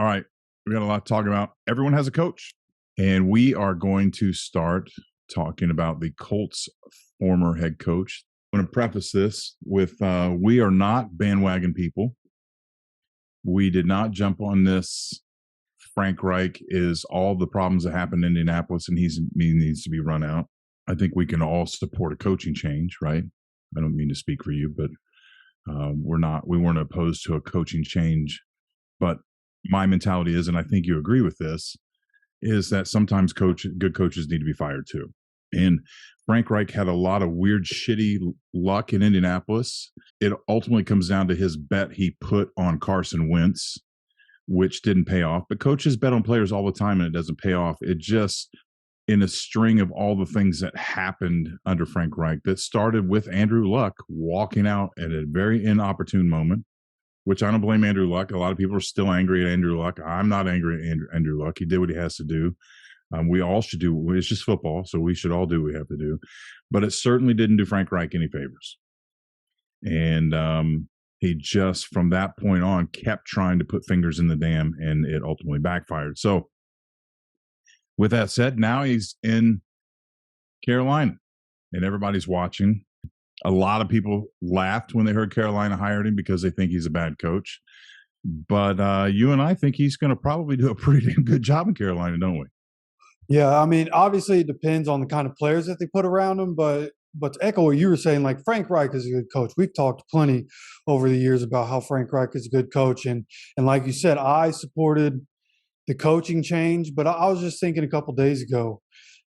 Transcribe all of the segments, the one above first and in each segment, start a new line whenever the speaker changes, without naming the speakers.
All right. We got a lot to talk about. Everyone has a coach, and we are going to start talking about the Colts' former head coach. I'm going to preface this with we are not bandwagon people. We did not jump on this. Frank Reich is all the problems that happened in Indianapolis, and he needs to be run out. I think we can all support a coaching change, right? I don't mean to speak for you, but we weren't opposed to a coaching change. But my mentality is, and I think you agree with this, is that sometimes good coaches need to be fired too. And Frank Reich had a lot of weird, shitty luck in Indianapolis. It ultimately comes down to his bet he put on Carson Wentz, which didn't pay off. But coaches bet on players all the time and it doesn't pay off. It just, in a string of all the things that happened under Frank Reich, that started with Andrew Luck walking out at a very inopportune moment, which I don't blame Andrew Luck. A lot of people are still angry at Andrew Luck. I'm not angry at Andrew Luck. He did what he has to do. We all should do. It's just football, so we should all do what we have to do. But it certainly didn't do Frank Reich any favors. And he just, from that point on, kept trying to put fingers in the dam, and it ultimately backfired. So with that said, now he's in Carolina, and everybody's watching. A lot of people laughed when they heard Carolina hired him because they think he's a bad coach. But you and I think he's going to probably do a pretty damn good job in Carolina, don't we?
Yeah, I mean, obviously it depends on the kind of players that they put around him, but to echo what you were saying, like Frank Reich is a good coach. We've talked plenty over the years about how Frank Reich is a good coach, and like you said, I supported the coaching change, but I was just thinking a couple days ago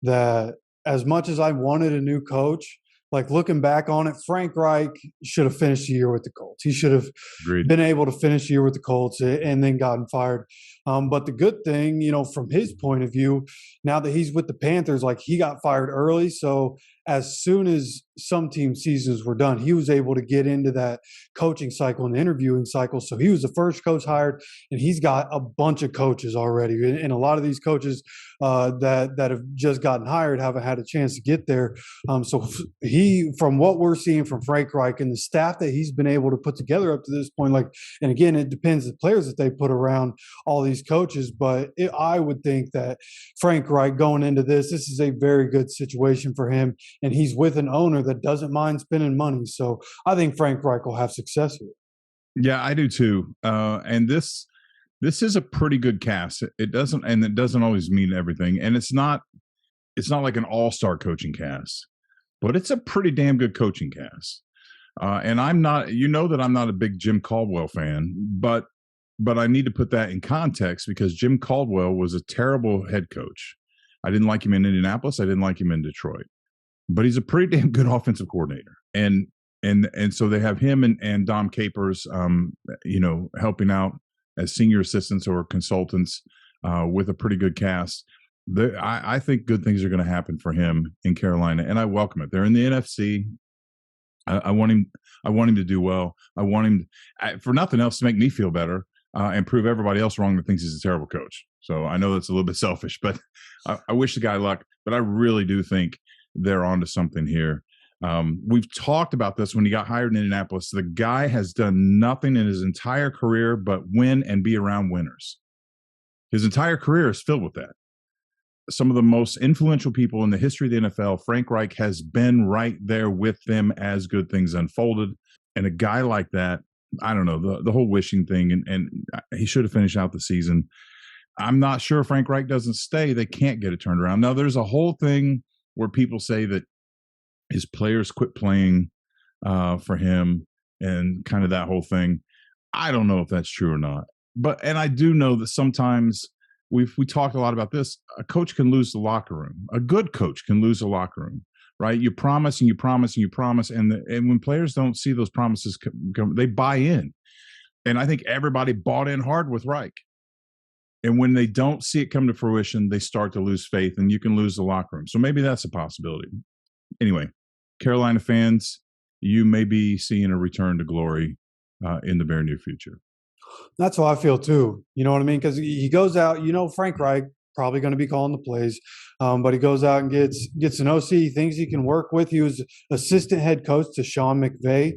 that as much as I wanted a new coach, like looking back on it, Frank Reich should have finished the year with the Colts. He should have
Agreed.
been able to finish the year with the Colts and then gotten fired. But the good thing, from his point of view, now that he's with the Panthers, like he got fired early. So as soon as some team seasons were done, he was able to get into that coaching cycle and interviewing cycle. So he was the first coach hired, and he's got a bunch of coaches already. And a lot of these coaches that have just gotten hired haven't had a chance to get there. So he, from what we're seeing from Frank Reich and the staff that he's been able to put together up to this point, and again, it depends the players that they put around all these coaches, but I would think that Frank Reich going into this is a very good situation for him, and he's with an owner that doesn't mind spending money. So I think Frank Reich will have success here.
Yeah, I do too. And this is a pretty good cast. It doesn't always mean everything, and it's not like an all-star coaching cast, but it's a pretty damn good coaching cast. And I'm not, that I'm not a big Jim Caldwell fan, but I need to put that in context because Jim Caldwell was a terrible head coach. I didn't like him in Indianapolis. I didn't like him in Detroit, but he's a pretty damn good offensive coordinator. And so they have him and Dom Capers, helping out as senior assistants or consultants with a pretty good cast. I think good things are going to happen for him in Carolina, and I welcome it. They're in the NFC. I want him to do well. I want him, for nothing else, to make me feel better and prove everybody else wrong that thinks he's a terrible coach. So I know that's a little bit selfish, but I wish the guy luck. But I really do think they're onto something here. We've talked about this when he got hired in Indianapolis. The guy has done nothing in his entire career but win and be around winners. His entire career is filled with that. Some of the most influential people in the history of the NFL, Frank Reich has been right there with them as good things unfolded. And a guy like that, I don't know, the whole wishing thing, and he should have finished out the season. I'm not sure if Frank Reich doesn't stay, they can't get it turned around. Now, there's a whole thing where people say that his players quit playing for him and kind of that whole thing. I don't know if that's true or not. And I do know that sometimes we talk a lot about this. A coach can lose the locker room. A good coach can lose the locker room, right? You promise and you promise and you promise. And when players don't see those promises come, they buy in. And I think everybody bought in hard with Reich. And when they don't see it come to fruition, they start to lose faith, and you can lose the locker room. So maybe that's a possibility. Anyway, Carolina fans, you may be seeing a return to glory in the very near future.
That's how I feel too. You know what I mean? Because he goes out, Frank Reich, probably going to be calling the plays. But he goes out and gets an OC he thinks he can work with. He was assistant head coach to Sean McVay,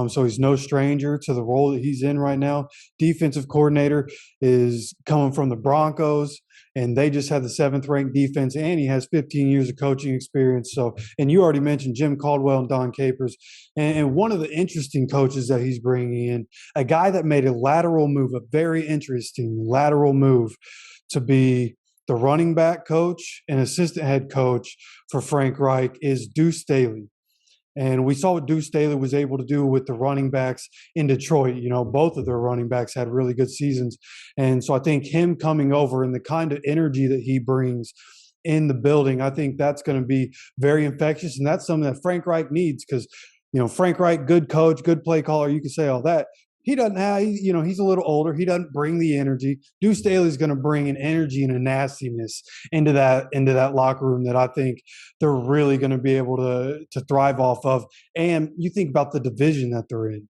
so he's no stranger to the role that he's in right now. Defensive coordinator is coming from the Broncos, and they just had the 7th-ranked defense, and he has 15 years of coaching experience. So, and you already mentioned Jim Caldwell and Don Capers. And one of the interesting coaches that he's bringing in, a guy that made a lateral move, a very interesting lateral move to be the running back coach and assistant head coach for Frank Reich, is Deuce Staley. And we saw what Deuce Staley was able to do with the running backs in Detroit. You know, both of their running backs had really good seasons. And so I think him coming over and the kind of energy that he brings in the building, I think that's going to be very infectious. And that's something that Frank Reich needs because, you know, Frank Reich, good coach, good play caller, you can say all that. He doesn't have, you know, he's a little older. He doesn't bring the energy. Deuce Staley's going to bring an energy and a nastiness into that locker room that I think they're really going to be able to thrive off of. And you think about the division that they're in.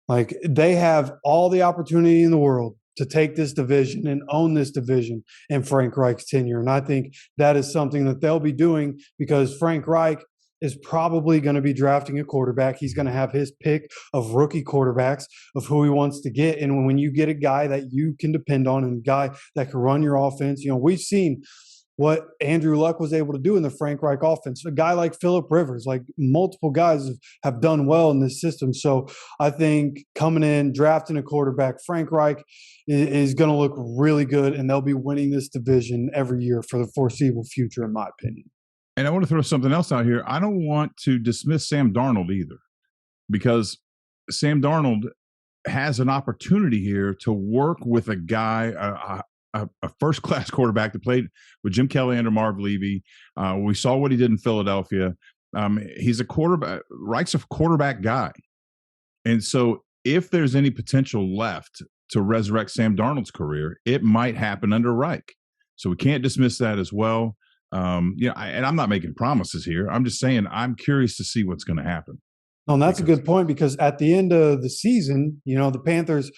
Like, they have all the opportunity in the world to take this division and own this division in Frank Reich's tenure. And I think that is something that they'll be doing because Frank Reich is probably going to be drafting a quarterback. He's going to have his pick of rookie quarterbacks of who he wants to get. And when you get a guy that you can depend on and a guy that can run your offense, you know, we've seen what Andrew Luck was able to do in the Frank Reich offense. A guy like Phillip Rivers, like multiple guys have done well in this system. So I think coming in, drafting a quarterback, Frank Reich is going to look really good, and they'll be winning this division every year for the foreseeable future, in my opinion.
And I want to throw something else out here. I don't want to dismiss Sam Darnold either, because Sam Darnold has an opportunity here to work with a guy, a first-class quarterback that played with Jim Kelly under Marv Levy. We saw what he did in Philadelphia. He's a quarterback. Reich's a quarterback guy. And so if there's any potential left to resurrect Sam Darnold's career, it might happen under Reich. So we can't dismiss that as well. You know, and I'm not making promises here. I'm just saying I'm curious to see what's going to happen.
And that's a good point, because at the end of the season, you know, the Panthers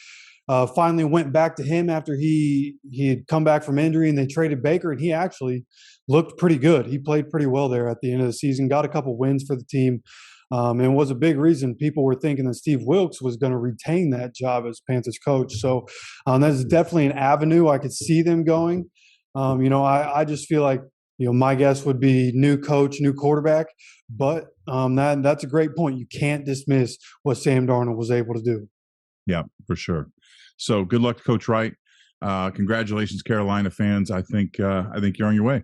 finally went back to him after he had come back from injury, and they traded Baker, and he actually looked pretty good. He played pretty well there at the end of the season, got a couple wins for the team, and was a big reason people were thinking that Steve Wilkes was going to retain that job as Panthers coach. So that's definitely an avenue I could see them going. You know, I just feel like, you know, my guess would be new coach, new quarterback. But that's a great point. You can't dismiss what Sam Darnold was able to do.
Yeah, for sure. So good luck to Coach Wright. Congratulations, Carolina fans. I think you're on your way.